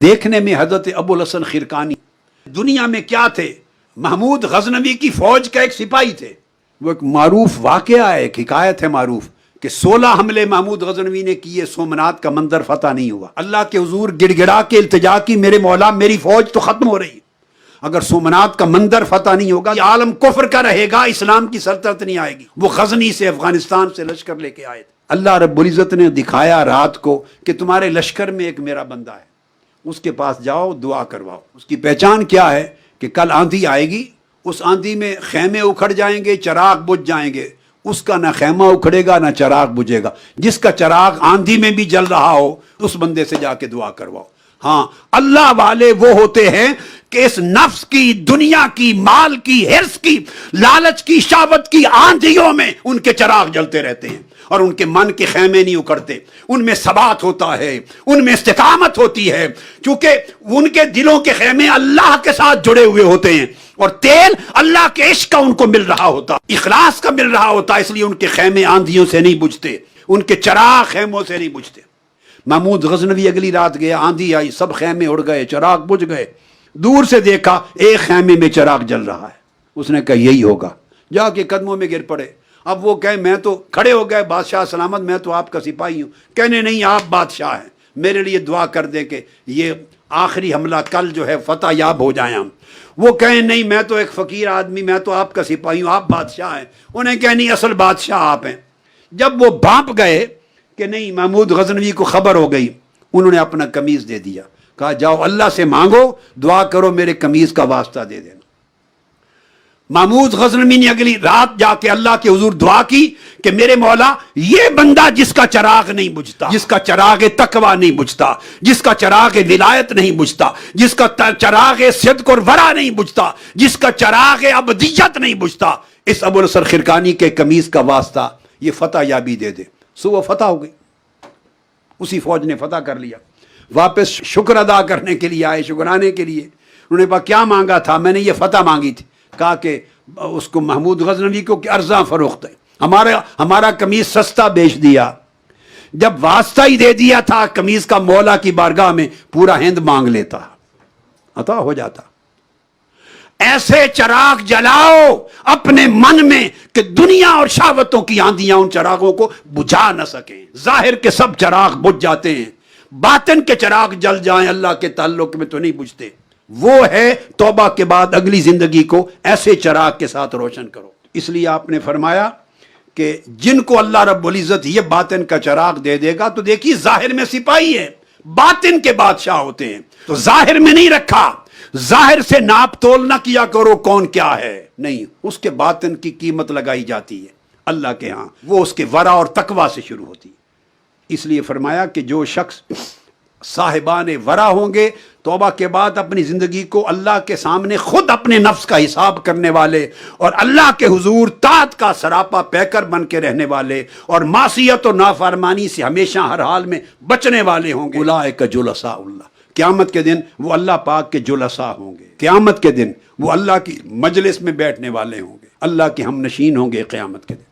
دیکھنے میں حضرت ابو الحسن خرقانی دنیا میں کیا تھے؟ محمود غزنوی کی فوج کا ایک سپاہی تھے۔ وہ ایک معروف واقعہ ہے، ایک حکایت ہے معروف کہ 16 حملے محمود غزنوی نے کیے، سومنات کا مندر فتح نہیں ہوا۔ اللہ کے حضور گڑ گڑا کے التجا کی، میرے مولا میری فوج تو ختم ہو رہی، اگر سومنات کا مندر فتح نہیں ہوگا یہ عالم کفر کا رہے گا، اسلام کی سلطنت نہیں آئے گی۔ وہ غزنی سے افغانستان سے لشکر لے کے آئے تھے۔ اللہ رب العزت نے دکھایا رات کو کہ تمہارے لشکر میں ایک میرا بندہ ہے، اس کے پاس جاؤ دعا کرواؤ۔ اس کی پہچان کیا ہے کہ کل آندھی آئے گی، اس آندھی میں خیمے اکھڑ جائیں گے، چراغ بجھ جائیں گے، اس کا نہ خیمہ اکھڑے گا نہ چراغ بجھے گا۔ جس کا چراغ آندھی میں بھی جل رہا ہو اس بندے سے جا کے دعا کرواؤ۔ ہاں، اللہ والے وہ ہوتے ہیں کہ اس نفس کی، دنیا کی، مال کی، حرص کی، لالچ کی، شہوت کی آندھیوں میں ان کے چراغ جلتے رہتے ہیں اور ان کے من کے خیمے نہیں اکھڑتے، ان میں ثبات ہوتا ہے، ان میں استقامت ہوتی ہے، چونکہ ان کے دلوں کے خیمے اللہ کے ساتھ جڑے ہوئے ہوتے ہیں اور تیل اللہ کے عشق کا ان کو مل رہا ہوتا، اخلاص کا مل رہا ہوتا، اس لیے ان کے خیمے آندھیوں سے نہیں بجھتے، ان کے چراغ خیموں سے نہیں بجھتے۔ محمود غزنوی اگلی رات گیا، آندھی آئی، سب خیمے اڑ گئے، چراغ بجھ گئے۔ دور سے دیکھا ایک خیمے میں چراغ جل رہا ہے، اس نے کہا یہی ہوگا، جا کے قدموں میں گر پڑے۔ اب وہ کہے میں تو کھڑے ہو گئے، بادشاہ سلامت میں تو آپ کا سپاہی ہوں۔ کہنے نہیں، آپ بادشاہ ہیں، میرے لیے دعا کر دیں کہ یہ آخری حملہ کل جو ہے فتح یاب ہو جائیں ہم۔ وہ کہیں نہیں، میں تو ایک فقیر آدمی، میں تو آپ کا سپاہی ہوں، آپ بادشاہ ہیں۔ انہیں کہا نہیں، اصل بادشاہ آپ ہیں۔ جب وہ بھانپ گئے کہ نہیں، محمود غزنوی کو خبر ہو گئی، انہوں نے اپنا قمیض دے دیا، کہا جاؤ اللہ سے مانگو، دعا کرو میرے قمیض کا واسطہ دے دینا۔ محمود غزنوی نے اگلی رات جا کے اللہ کے حضور دعا کی کہ میرے مولا، یہ بندہ جس کا چراغ نہیں بجھتا، جس کا چراغ تقوی نہیں بجھتا، جس کا چراغ ولایت نہیں بجھتا، جس کا چراغ صدق اور ورع نہیں بجھتا، جس کا چراغ ابدیت نہیں بجھتا، اس ابو الحسن خرقانی کے قمیض کا واسطہ یہ فتح یابی دے دے۔ سو وہ فتح ہو گئی، اسی فوج نے فتح کر لیا۔ واپس شکر ادا کرنے کے لیے آئے، شکرانے کے لیے۔ انہوں نے کہا کیا مانگا تھا؟ میں نے یہ فتح مانگی تھی۔ کہا کہ اس کو محمود غزنوی کو کہ ارزاں فروخت ہے، ہمارا قمیض سستا بیچ دیا۔ جب واسطہ ہی دے دیا تھا قمیض کا، مولا کی بارگاہ میں پورا ہند مانگ لیتا، عطا ہو جاتا۔ ایسے چراغ جلاؤ اپنے من میں کہ دنیا اور شہوتوں کی آندیاں ان چراغوں کو بجھا نہ سکیں۔ ظاہر کے سب چراغ بجھ جاتے ہیں، باطن کے چراغ جل جائیں اللہ کے تعلق میں تو نہیں بجھتے۔ وہ ہے توبہ کے بعد اگلی زندگی کو ایسے چراغ کے ساتھ روشن کرو۔ اس لیے آپ نے فرمایا کہ جن کو اللہ رب العزت یہ باطن کا چراغ دے دے گا، تو دیکھیے ظاہر میں سپاہی ہے، باطن کے بادشاہ ہوتے ہیں، تو ظاہر میں نہیں رکھا، ظاہر سے ناپ تول نہ کیا کرو کون کیا ہے، نہیں، اس کے باطن کی قیمت لگائی جاتی ہے اللہ کے ہاں، وہ اس کے ورع اور تقوی سے شروع ہوتی ہے۔ اس لیے فرمایا کہ جو شخص صاحبان ورع ہوں گے، توبہ کے بعد اپنی زندگی کو اللہ کے سامنے خود اپنے نفس کا حساب کرنے والے اور اللہ کے حضور طاعت کا سراپا پیکر بن کے رہنے والے اور معصیت و نافرمانی سے ہمیشہ ہر حال میں بچنے والے ہوں گے۔ اولئک جلساء اللہ، قیامت کے دن وہ اللہ پاک کے جلساء ہوں گے، قیامت کے دن وہ اللہ کی مجلس میں بیٹھنے والے ہوں گے، اللہ کے ہم نشین ہوں گے قیامت کے دن۔